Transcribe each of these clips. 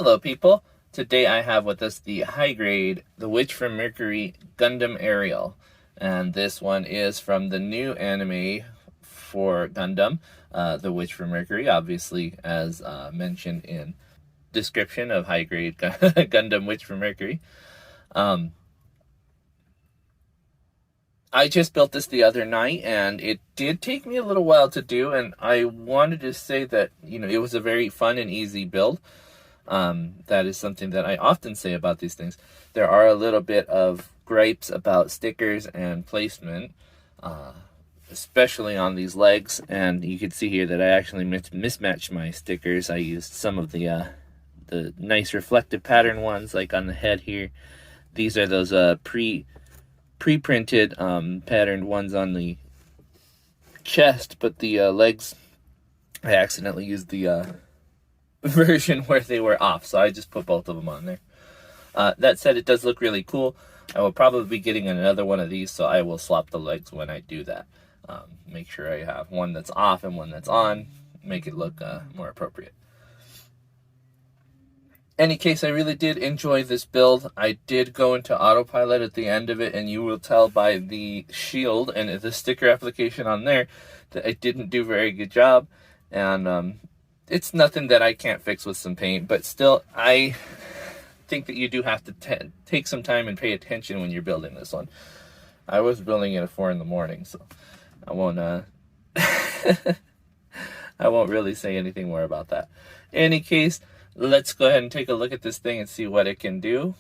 Hello people, today I have with us the high grade, The Witch from Mercury Gundam Aerial. And this one is from the new anime for Gundam, The Witch from Mercury, obviously as mentioned in description of high grade Gundam Witch from Mercury. I just built this the other night, and it did take me a little while to do, and I wanted to say that, it was a very fun and easy build. That is something that I often say about these things. There are a little bit of gripes about stickers and placement, especially on these legs, and you can see here that I actually mismatched my stickers. I used some of the nice reflective pattern ones, like on the head here. These are those pre-printed patterned ones on the chest, but the legs, I accidentally used the version where they were off, so I just put both of them on there. That said, it does look really cool. I will probably be getting another one of these, so I will swap the legs when I do that. Make sure I have one that's off and one that's on, make it look more appropriate. Any case, I really did enjoy this build. I did go into autopilot at the end of it, and you will tell by the shield and the sticker application on there that I didn't do a very good job, and it's nothing that I can't fix with some paint, but still, I think that you do have to take some time and pay attention when you're building this one. I was building it at 4 in the morning, so I won't I won't really say anything more about that. In any case, let's go ahead and take a look at this thing and see what it can do.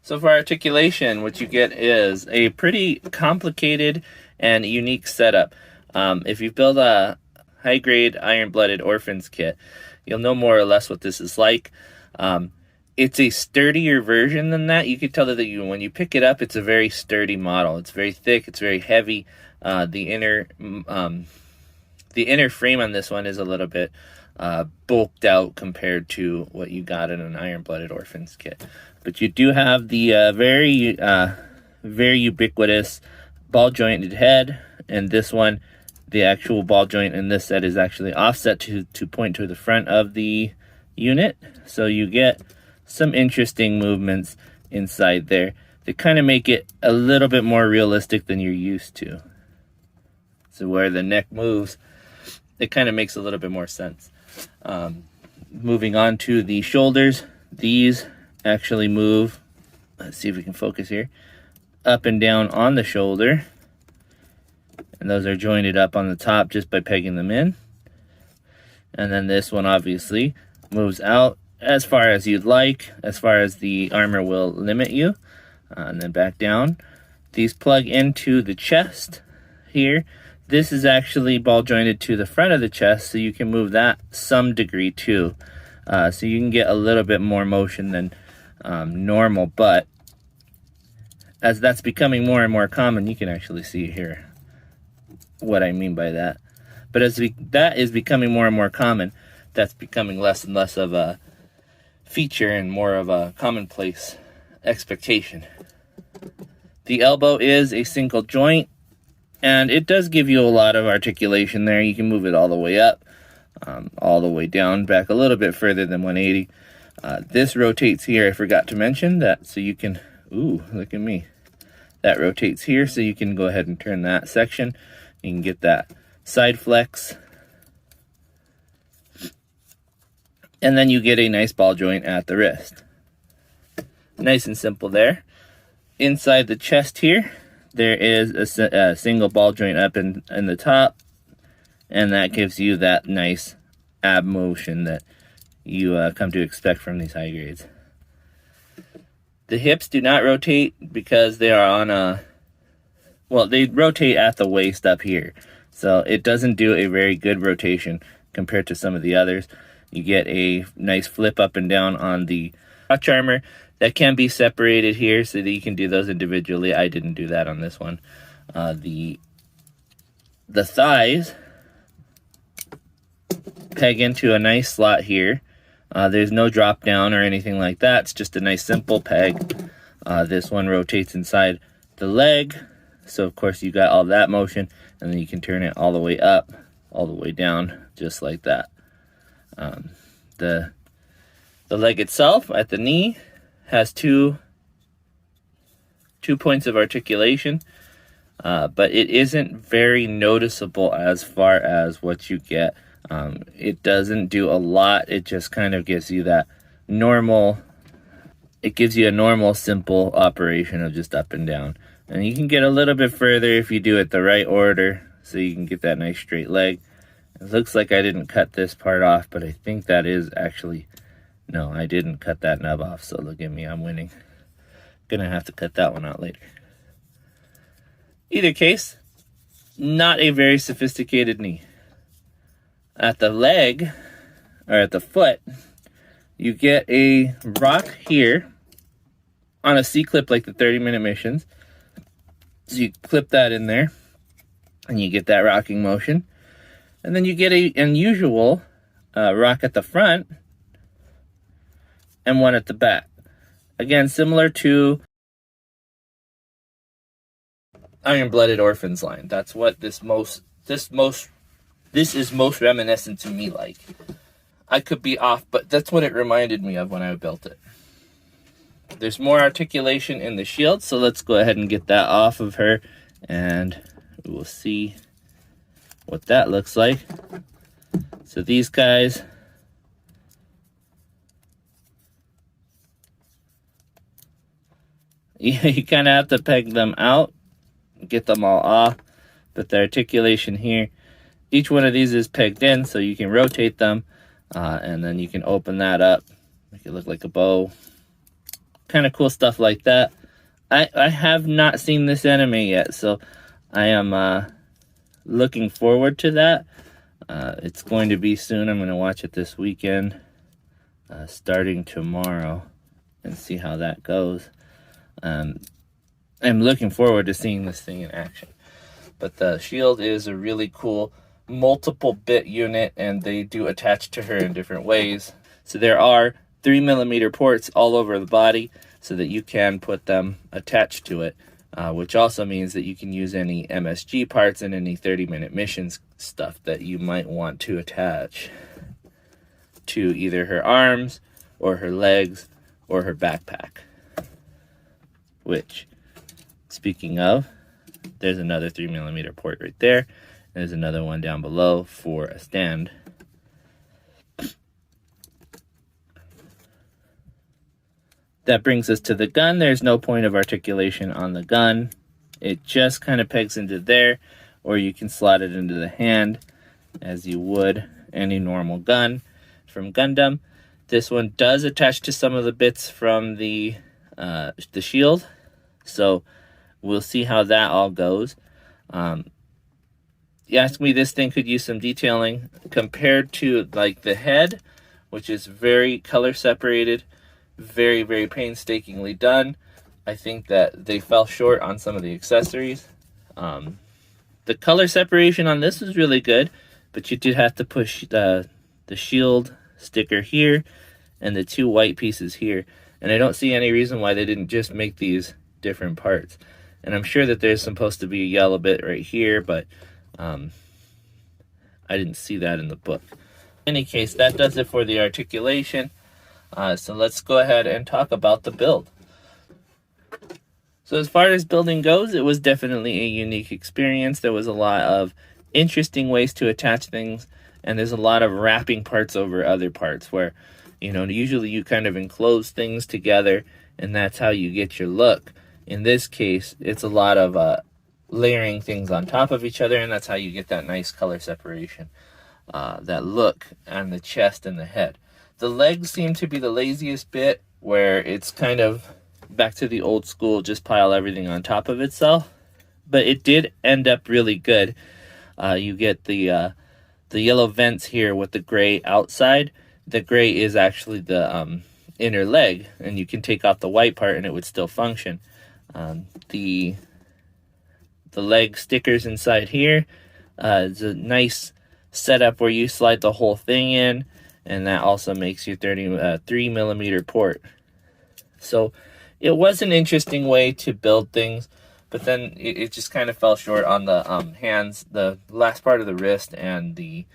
So for articulation, what you get is a pretty complicated and unique setup. If you build a high-grade Iron-Blooded Orphans kit, you'll know more or less what this is like. It's a sturdier version than that. You can tell that when you pick it up, it's a very sturdy model. It's very thick. It's very heavy. The inner frame on this one is a little bit bulked out compared to what you got in an Iron-Blooded Orphans kit. But you do have the very ubiquitous ball-jointed head, and this one, the actual ball joint in this set is actually offset to point to the front of the unit. So you get some interesting movements inside there that kind of make it a little bit more realistic than you're used to. So where the neck moves, it kind of makes a little bit more sense. Moving on to the shoulders, these actually move, let's see if we can focus here, up and down on the shoulder. And those are jointed up on the top just by pegging them in. And then this one obviously moves out as far as you'd like, as far as the armor will limit you. And then back down. These plug into the chest here. This is actually ball jointed to the front of the chest, so you can move that some degree too. So you can get a little bit more motion than normal, but as that's becoming more and more common, you can actually see here what I mean by that. But as that is becoming more and more common, that's becoming less and less of a feature and more of a commonplace expectation. The elbow is a single joint, and it does give you a lot of articulation there. You can move it all the way up, all the way down, back a little bit further than 180. This rotates here. I forgot to mention that, so you can, ooh, look at me. That rotates here, so you can go ahead and turn that section. You can get that side flex. And then you get a nice ball joint at the wrist. Nice and simple there. Inside the chest here, there is a single ball joint up in the top. And that gives you that nice ab motion that you come to expect from these high grades. The hips do not rotate because they are on a... Well, they rotate at the waist up here, so it doesn't do a very good rotation compared to some of the others. You get a nice flip up and down on the crotch armor. That can be separated here so that you can do those individually. I didn't do that on this one. The thighs peg into a nice slot here. There's no drop down or anything like that. It's just a nice simple peg. This one rotates inside the leg. So of course you got all that motion, and then you can turn it all the way up, all the way down, just like that. The The leg itself at the knee has two points of articulation, but it isn't very noticeable as far as what you get. It doesn't do a lot. It just kind of gives you that normal, it gives you a normal, simple operation of just up and down. And you can get a little bit further if you do it the right order, so you can get that nice straight leg. It looks like I didn't cut this part off, but I think that is actually, no, I didn't cut that nub off, so look at me, I'm winning. Gonna have to cut that one out later. Either case, not a very sophisticated knee. At the leg, or at the foot, you get a rock here on a C-clip like the 30-minute missions. So you clip that in there, and you get that rocking motion. And then you get an unusual rock at the front, and one at the back. Again, similar to Iron-Blooded Orphans line. That's what this is most reminiscent to me like. I could be off, but that's what it reminded me of when I built it. There's more articulation in the shield, so let's go ahead and get that off of her, and we will see what that looks like. So these guys, you kind of have to peg them out, get them all off, but the articulation here, each one of these is pegged in, so you can rotate them, and then you can open that up, make it look like a bow. Kind of cool stuff like that. I have not seen this anime yet, so I am looking forward to that. It's going to be soon. I'm going to watch it this weekend, starting tomorrow, and see how that goes. I'm looking forward to seeing this thing in action. But the shield is a really cool multiple bit unit, and they do attach to her in different ways. So there are 3mm ports all over the body so that you can put them attached to it, which also means that you can use any MSG parts and any 30-minute missions stuff that you might want to attach to either her arms or her legs or her backpack. Which, speaking of, there's another 3mm port right there. There's another one down below for a stand. That brings us to the gun. There's no point of articulation on the gun. It just kind of pegs into there, or you can slot it into the hand as you would any normal gun from Gundam. This one does attach to some of the bits from the shield, so we'll see how that all goes. You asked me, this thing could use some detailing compared to like the head, which is very color separated, very, very painstakingly done. I think that they fell short on some of the accessories. The color separation on this is really good, but you did have to push the shield sticker here and the two white pieces here. And I don't see any reason why they didn't just make these different parts. And I'm sure that there's supposed to be a yellow bit right here, but I didn't see that in the book. In any case, that does it for the articulation. So let's go ahead and talk about the build. So as far as building goes, it was definitely a unique experience. There was a lot of interesting ways to attach things, and there's a lot of wrapping parts over other parts where, you know, usually you kind of enclose things together, and that's how you get your look. In this case, it's a lot of layering things on top of each other, and that's how you get that nice color separation, that look on the chest and the head. The legs seem to be the laziest bit, where it's kind of back to the old school, just pile everything on top of itself. But it did end up really good. You get the yellow vents here with the gray outside. The gray is actually the inner leg, and you can take off the white part and it would still function. The leg stickers inside here is a nice setup where you slide the whole thing in, and that also makes your 3mm port. So it was an interesting way to build things, but then it just kind of fell short on the hands, the last part of the wrist, and the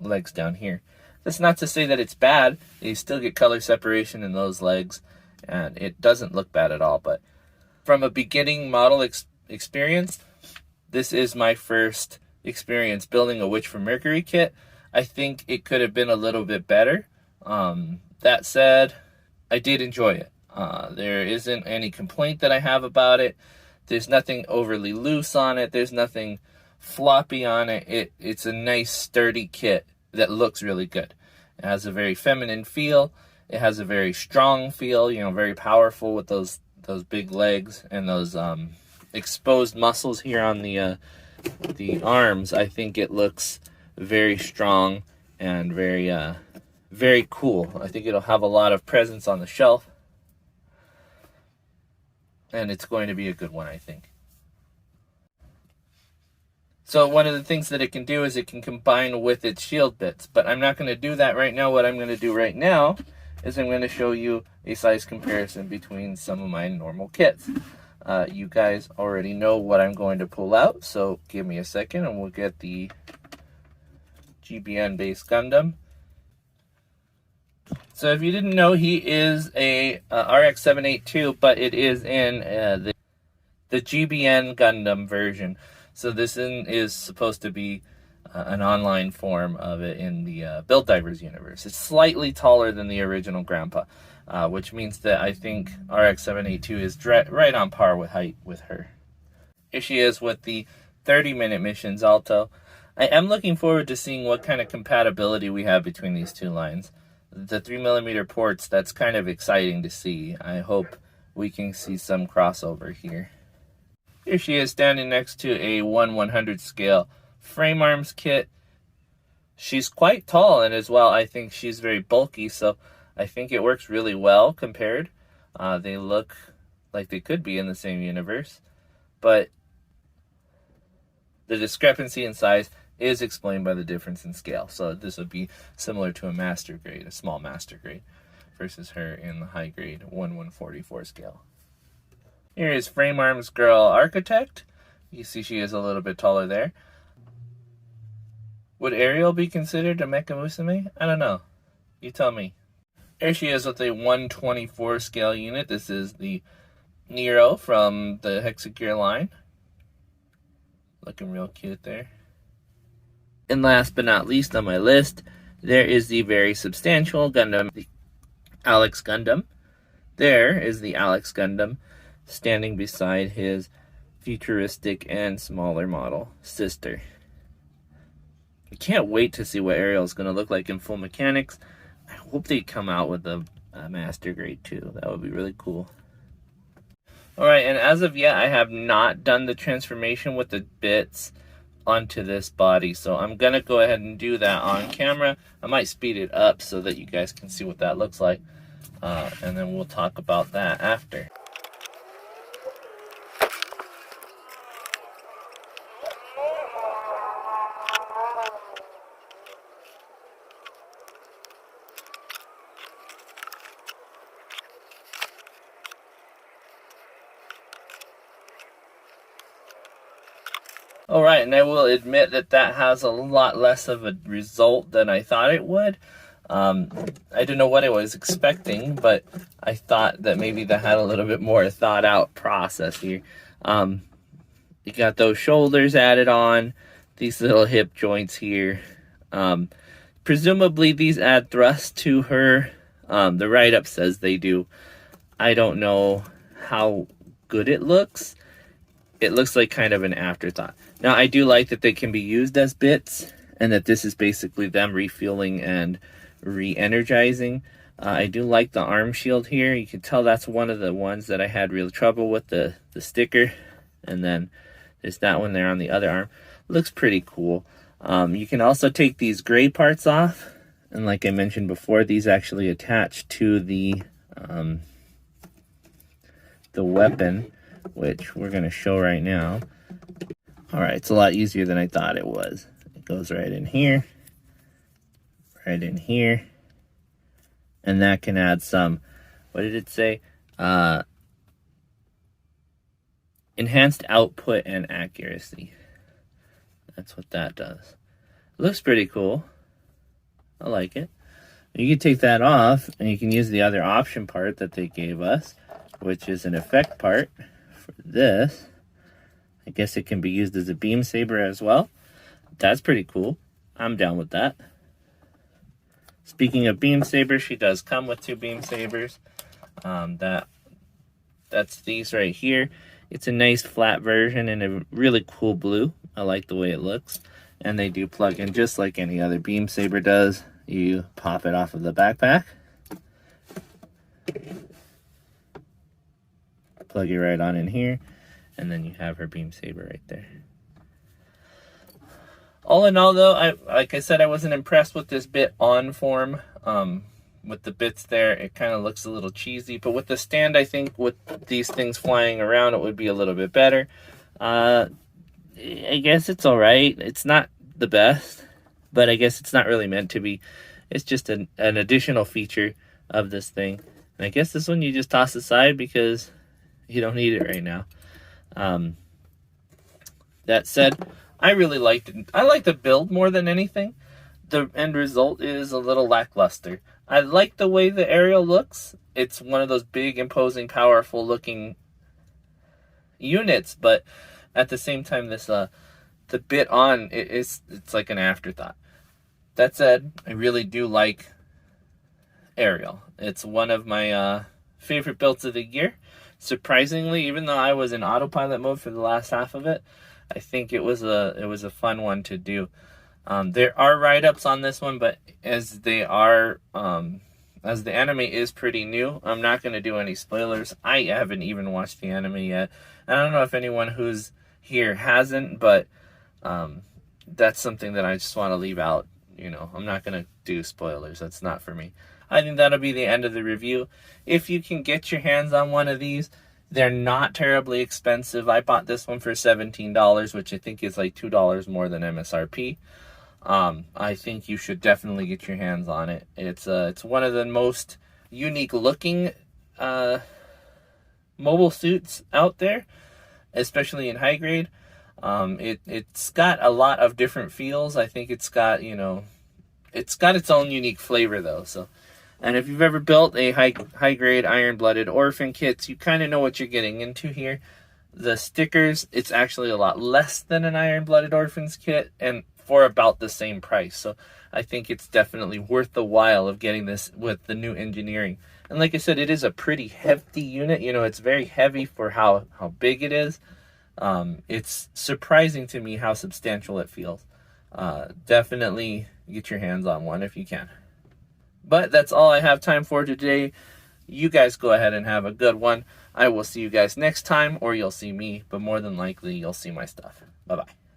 legs down here. That's not to say that it's bad. You still get color separation in those legs, and it doesn't look bad at all. But from a beginning model experience, this is my first experience building a Witch from Mercury kit. I think it could have been a little bit better. That said, I did enjoy it. There isn't any complaint that I have about it. There's nothing overly loose on it. There's nothing floppy on it. It's a nice sturdy kit that looks really good. It has a very feminine feel. It has a very strong feel, you know, very powerful with those big legs and those exposed muscles here on the arms. I think it looks very strong and very very cool. I think it'll have a lot of presence on the shelf, and it's going to be a good one, I think. So one of the things that it can do is it can combine with its shield bits, but I'm not going to do that right now. What I'm going to do right now is I'm going to show you a size comparison between some of my normal kits. You guys already know what I'm going to pull out, so give me a second and we'll get the GBN based Gundam. So if you didn't know, he is a RX-782, but it is in the GBN Gundam version. So this is supposed to be an online form of it in the Build Divers universe. It's slightly taller than the original Grandpa, which means that I think RX-782 is right on par with height with her. Here she is with the 30-minute missions Alto. I am looking forward to seeing what kind of compatibility we have between these two lines. The 3mm ports, that's kind of exciting to see. I hope we can see some crossover here. Here she is standing next to a 1/100 scale frame arms kit. She's quite tall, and as well, I think she's very bulky, so I think it works really well compared. They look like they could be in the same universe, but the discrepancy in size is explained by the difference in scale. So this would be similar to a master grade, a small master grade, versus her in the high grade 1/144 scale. Here is Frame Arms Girl Architect. You see she is a little bit taller there. Would Ariel be considered a Mecha Musume? I don't know. You tell me. Here she is with a 1/24 scale unit. This is the Nero from the Hexagear line. Looking real cute there. And last but not least on my list, there is the very substantial Gundam, the Alex Gundam. There is the Alex Gundam standing beside his futuristic and smaller model sister. I can't wait to see what Ariel's going to look like in full mechanics. I hope they come out with a master grade too. That would be really cool. Alright, and as of yet, I have not done the transformation with the bits onto this body, so I'm going to go ahead and do that on camera. I might speed it up so that you guys can see what that looks like, and then we'll talk about that after. Alright, and I will admit that that has a lot less of a result than I thought it would. I didn't know what I was expecting, but I thought that maybe that had a little bit more thought out process here. You got those shoulders added on, these little hip joints here. Presumably these add thrust to her. The write-up says they do. I don't know how good it looks. It looks like kind of an afterthought. Now, I do like that they can be used as bits, and that this is basically them refueling and re-energizing. I do like the arm shield here. You can tell that's one of the ones that I had real trouble with, the sticker. And then there's that one there on the other arm. Looks pretty cool. You can also take these gray parts off. And like I mentioned before, these actually attach to the weapon, which we're going to show right now. Alright, it's a lot easier than I thought it was. It goes right in here, and that can add some, what did it say? Enhanced output and accuracy. That's what that does. It looks pretty cool. I like it. You can take that off, and you can use the other option part that they gave us, which is an effect part for this. I guess it can be used as a beam saber as well. That's pretty cool. I'm down with that. Speaking of beam sabers, she does come with 2 beam sabers. That's these right here. It's a nice flat version in a really cool blue. I like the way it looks. And they do plug in just like any other beam saber does. You pop it off of the backpack. Plug it right on in here. And then you have her beam saber right there. All in all, though, like I said, I wasn't impressed with this bit on form. With the bits there, it kind of looks a little cheesy. But with the stand, I think with these things flying around, it would be a little bit better. I guess it's all right. It's not the best, but I guess it's not really meant to be. It's just an additional feature of this thing. And I guess this one you just toss aside because you don't need it right now. That said, I really liked it. I like the build more than anything. The end result is a little lackluster. I like the way the aerial looks. It's one of those big, imposing, powerful looking units, but at the same time, this the bit on it's like an afterthought. That said, I really do like Ariel. It's one of my favorite builds of the year. Surprisingly, even though I was in autopilot mode for the last half of it, I think it was a fun one to do. There are write-ups on this one, but as the anime is pretty new, I'm not going to do any spoilers. I haven't even watched the anime yet. I don't know if anyone who's here hasn't, but that's something that I just want to leave out. You know, I'm not going to do spoilers. That's not for me. I think that'll be the end of the review. If you can get your hands on one of these, they're not terribly expensive. I bought this one for $17, which I think is like $2 more than MSRP. I think you should definitely get your hands on it. It's one of the most unique looking mobile suits out there, especially in high grade. It's got a lot of different feels. I think it's got its own unique flavor though. So, and if you've ever built a high grade iron-blooded orphan kits, you kind of know what you're getting into here. The stickers, it's actually a lot less than an iron-blooded orphans kit, and for about the same price. So I think it's definitely worth the while of getting this with the new engineering. And like I said, it is a pretty hefty unit. You know, it's very heavy for how big it is. It's surprising to me how substantial it feels. Definitely get your hands on one if you can. But that's all I have time for today. You guys go ahead and have a good one. I will see you guys next time, or you'll see me, but more than likely you'll see my stuff. Bye-bye.